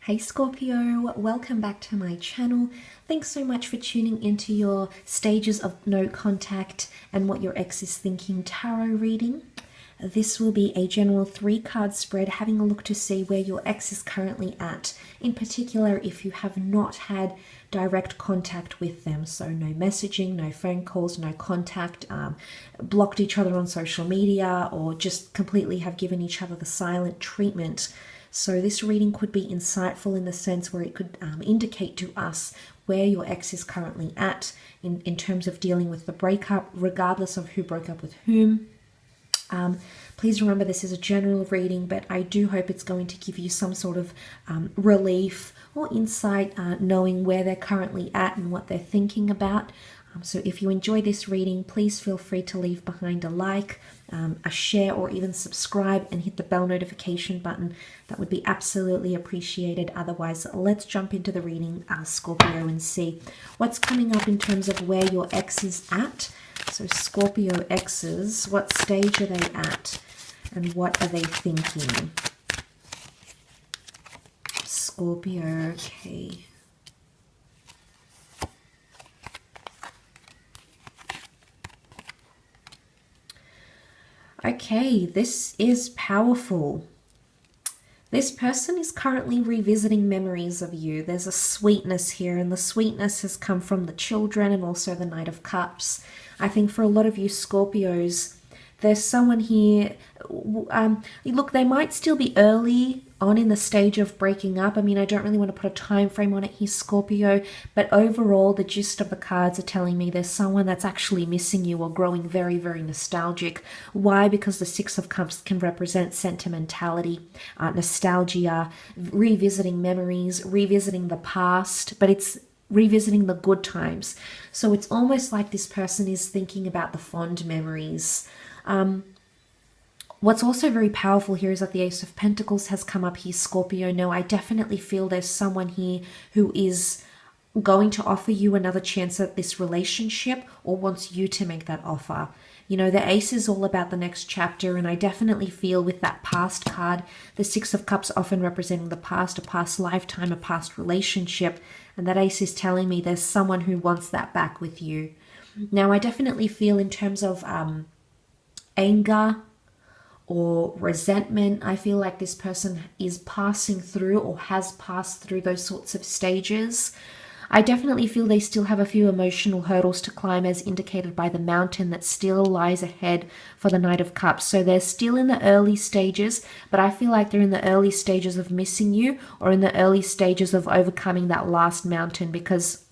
Hey Scorpio, welcome back to my channel. Thanks so much for tuning into your stages of no contact and what your ex is thinking tarot reading. This will be a general 3-card spread, having a look to see where your ex is currently at. In particular, if you have not had direct contact with them, so no messaging, no phone calls, no contact, blocked each other on social media, or just completely have given each other the silent treatment. So this reading could be insightful in the sense where it could indicate to us where your ex is currently at in terms of dealing with the breakup, regardless of who broke up with whom. Please remember this is a general reading, but I do hope it's going to give you some sort of relief or insight, knowing where they're currently at and what they're thinking about. So if you enjoy this reading, please feel free to leave behind a like, a share, or even subscribe and hit the bell notification button. That would be absolutely appreciated. Otherwise, let's jump into the reading, Scorpio, and see what's coming up in terms of where your ex is at. So Scorpio exes, what stage are they at and what are they thinking? Scorpio, okay. Okay, this is powerful. This person is currently revisiting memories of you. There's a sweetness here, and the sweetness has come from the children and also the Knight of Cups. I think for a lot of you Scorpios, there's someone here, look, they might still be early on in the stage of breaking up. I mean, I don't really want to put a time frame on it here, Scorpio, but overall, the gist of the cards are telling me there's someone that's actually missing you or growing very, very nostalgic. Why? Because the Six of Cups can represent sentimentality, nostalgia, revisiting memories, revisiting the past, but it's revisiting the good times. So it's almost like this person is thinking about the fond memories. What's also very powerful here is that the Ace of Pentacles has come up here, Scorpio. No, I definitely feel there's someone here who is going to offer you another chance at this relationship or wants you to make that offer. You know, the Ace is all about the next chapter, and I definitely feel with that past card, the Six of Cups often representing the past, a past lifetime, a past relationship, and that Ace is telling me there's someone who wants that back with you. Now, I definitely feel in terms of anger or resentment, I feel like this person is passing through or has passed through those sorts of stages. I definitely feel they still have a few emotional hurdles to climb, as indicated by the mountain that still lies ahead for the Knight of Cups. So they're still in the early stages, but I feel like they're in the early stages of missing you or in the early stages of overcoming that last mountain, because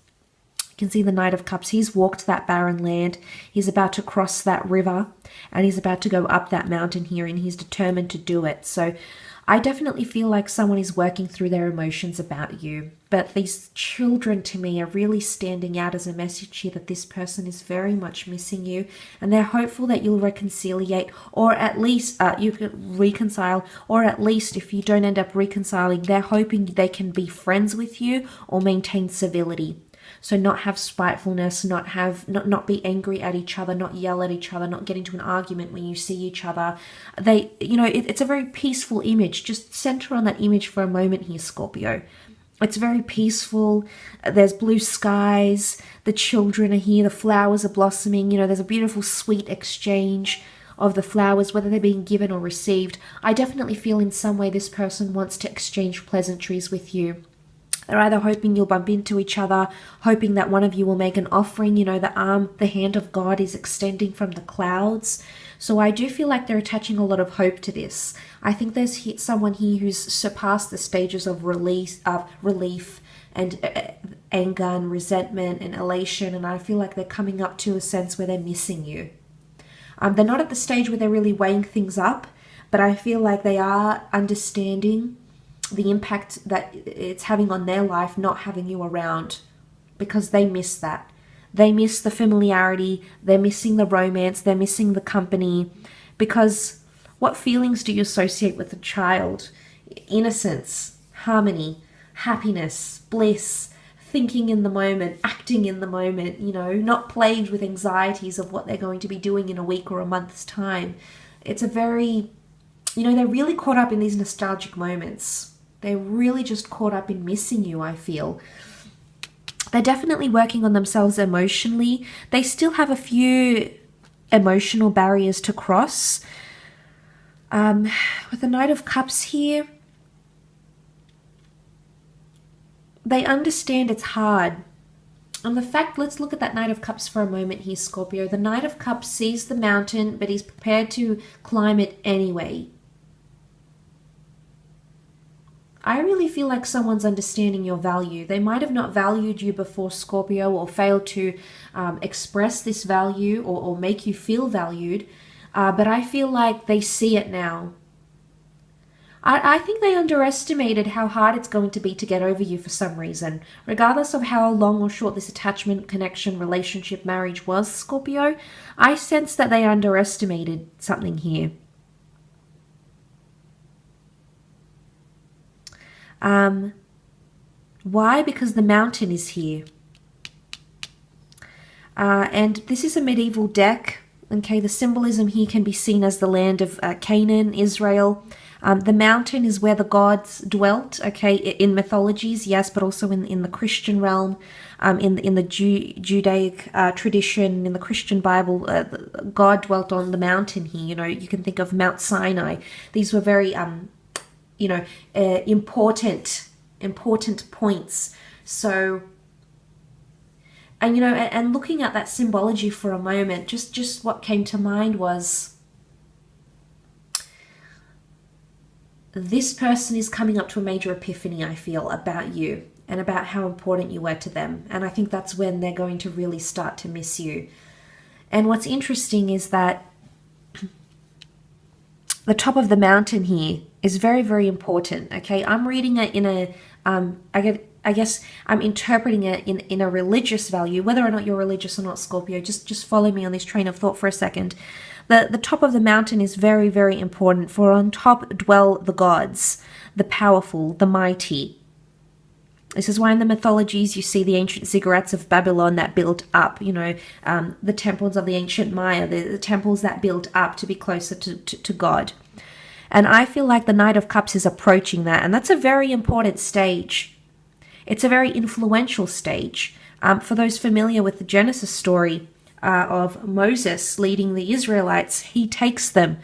you can see the Knight of Cups, he's walked that barren land, he's about to cross that river, and he's about to go up that mountain here, and he's determined to do it. So I definitely feel like someone is working through their emotions about you. But these children to me are really standing out as a message here that this person is very much missing you, and they're hopeful that you'll reconciliate, or at least you could reconcile, or at least if you don't end up reconciling, they're hoping they can be friends with you or maintain civility. So not have spitefulness, not be angry at each other, not yell at each other, not get into an argument when you see each other. It's a very peaceful image. Just center on that image for a moment here, Scorpio. It's very peaceful. There's blue skies. The children are here. The flowers are blossoming. You know, there's a beautiful, sweet exchange of the flowers, whether they're being given or received. I definitely feel in some way this person wants to exchange pleasantries with you. They're either hoping you'll bump into each other, hoping that one of you will make an offering. You know, the hand of God is extending from the clouds. So I do feel like they're attaching a lot of hope to this. I think there's someone here who's surpassed the stages of relief and anger and resentment and elation. And I feel like they're coming up to a sense where they're missing you. They're not at the stage where they're really weighing things up, but I feel like they are understanding the impact that it's having on their life not having you around, because they miss that. They miss the familiarity, they're missing the romance, they're missing the company, because what feelings do you associate with a child? Innocence, harmony, happiness, bliss, thinking in the moment, acting in the moment, you know, not plagued with anxieties of what they're going to be doing in a week or a month's time. It's a very, you know, they're really caught up in these nostalgic moments. They're really just caught up in missing you, I feel. They're definitely working on themselves emotionally. They still have a few emotional barriers to cross. With the Knight of Cups here, they understand it's hard. And the fact, let's look at that Knight of Cups for a moment here, Scorpio. The Knight of Cups sees the mountain, but he's prepared to climb it anyway. I really feel like someone's understanding your value. They might have not valued you before, Scorpio, or failed to express this value or make you feel valued. But I feel like they see it now. I think they underestimated how hard it's going to be to get over you for some reason. Regardless of how long or short this attachment, connection, relationship, marriage was, Scorpio, I sense that they underestimated something here. Why? Because the mountain is here. And this is a medieval deck. Okay, the symbolism here can be seen as the land of Canaan, Israel. The mountain is where the gods dwelt, okay, in mythologies, yes, but also in the Christian realm, in the Judaic tradition, in the Christian Bible, God dwelt on the mountain here. You know, you can think of Mount Sinai. These were very, important points. So, and, and looking at that symbology for a moment, just what came to mind was, this person is coming up to a major epiphany, I feel, about you and about how important you were to them. And I think that's when they're going to really start to miss you. And what's interesting is that the top of the mountain here is very, very important. Okay, I'm reading it in a, I guess I'm interpreting it in a religious value. Whether or not you're religious or not, Scorpio, just follow me on this train of thought for a second. The top of the mountain is very, very important, for on top dwell the gods, the powerful, the mighty. This is why in the mythologies you see the ancient ziggurats of Babylon that built up, the temples of the ancient Maya, the temples that built up to be closer to God. And I feel like the Knight of Cups is approaching that, and that's a very important stage. It's a very influential stage. For those familiar with the Genesis story, of Moses leading the Israelites, he takes them,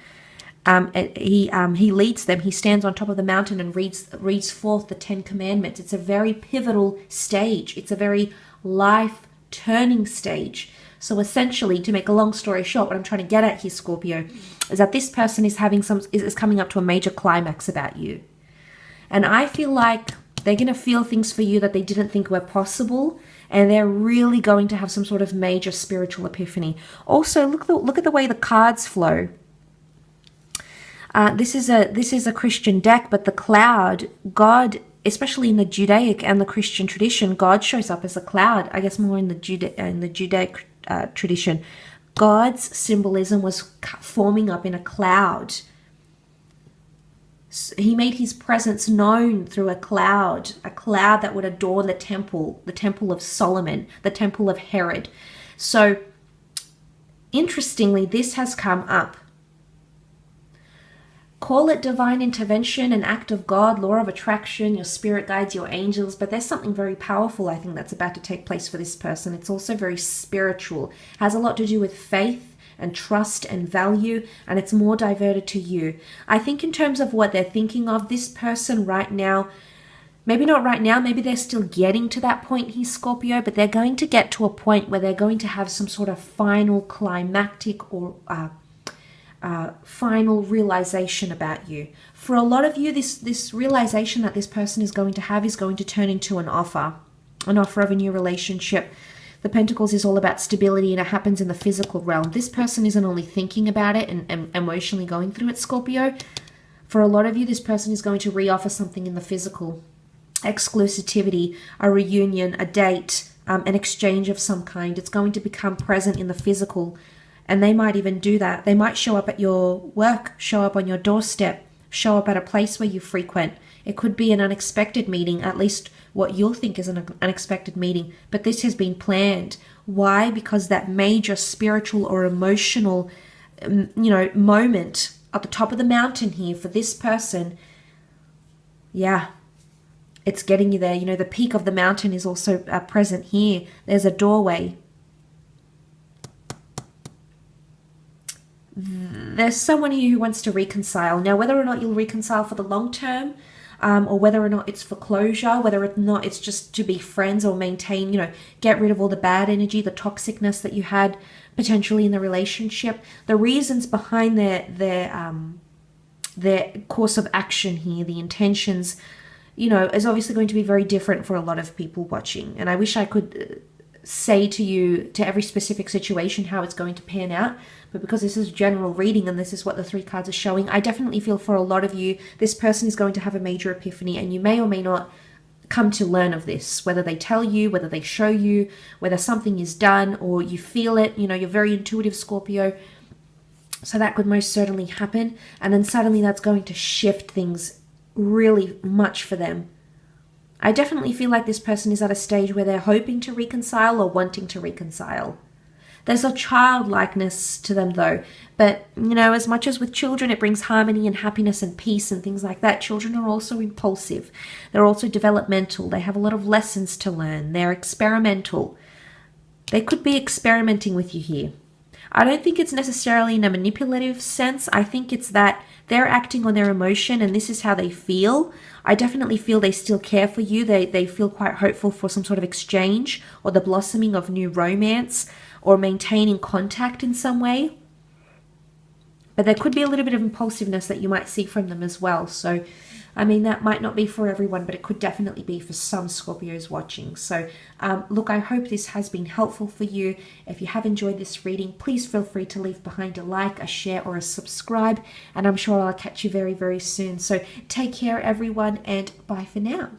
he leads them, he stands on top of the mountain and reads forth the 10 Commandments. It's a very pivotal stage. It's a very life-turning stage. So essentially, to make a long story short, what I'm trying to get at here, Scorpio, is that this person is coming up to a major climax about you. And I feel like they're going to feel things for you that they didn't think were possible, and they're really going to have some sort of major spiritual epiphany. Also, look at the way the cards flow. This is a Christian deck, but the cloud, God, especially in the Judaic and the Christian tradition, God shows up as a cloud. I guess more in the Judaic tradition, God's symbolism was forming up in a cloud. He made his presence known through a cloud that would adorn the temple of Solomon, the temple of Herod. So, interestingly, this has come up. Call it divine intervention, an act of God, law of attraction, your spirit guides, your angels, but there's something very powerful, I think, that's about to take place for this person. It's also very spiritual. It has a lot to do with faith and trust and value, and it's more diverted to you. I think in terms of what they're thinking of, this person right now, maybe not right now, maybe they're still getting to that point here, Scorpio, but they're going to get to a point where they're going to have some sort of final climactic or final realization about you. For a lot of you, this realization that this person is going to have is going to turn into an offer of a new relationship. The Pentacles is all about stability, and it happens in the physical realm. This person isn't only thinking about it and emotionally going through it, Scorpio. For a lot of you, this person is going to reoffer something in the physical. Exclusivity, a reunion, a date, an exchange of some kind. It's going to become present in the physical, and they might even do that. They might show up at your work, show up on your doorstep, show up at a place where you frequent. It could be an unexpected meeting, at least what you'll think is an unexpected meeting, but this has been planned. Why? Because that major spiritual or emotional, moment at the top of the mountain here for this person, it's getting you there. You know, the peak of the mountain is also present here. There's a doorway. There's someone here who wants to reconcile. Now, whether or not you'll reconcile for the long term, or whether or not it's for closure, whether or not it's just to be friends or maintain, you know, get rid of all the bad energy, the toxicness that you had potentially in the relationship. The reasons behind their course of action here, the intentions, you know, is obviously going to be very different for a lot of people watching. And I wish I could say to you, to every specific situation, how it's going to pan out. But because this is general reading and this is what the 3 cards are showing, I definitely feel for a lot of you, this person is going to have a major epiphany, and you may or may not come to learn of this, whether they tell you, whether they show you, whether something is done or you feel it. You know, you're very intuitive, Scorpio. So that could most certainly happen. And then suddenly that's going to shift things really much for them. I definitely feel like this person is at a stage where they're hoping to reconcile or wanting to reconcile. There's a childlikeness to them though. But, you know, as much as with children it brings harmony and happiness and peace and things like that, children are also impulsive. They're also developmental. They have a lot of lessons to learn. They're experimental. They could be experimenting with you here. I don't think it's necessarily in a manipulative sense. I think it's that they're acting on their emotion and this is how they feel. I definitely feel they still care for you. They feel quite hopeful for some sort of exchange or the blossoming of new romance or maintaining contact in some way. But there could be a little bit of impulsiveness that you might see from them as well. So, I mean, that might not be for everyone, but it could definitely be for some Scorpios watching. So, look, I hope this has been helpful for you. If you have enjoyed this reading, please feel free to leave behind a like, a share, or a subscribe. And I'm sure I'll catch you very, very soon. So take care, everyone, and bye for now.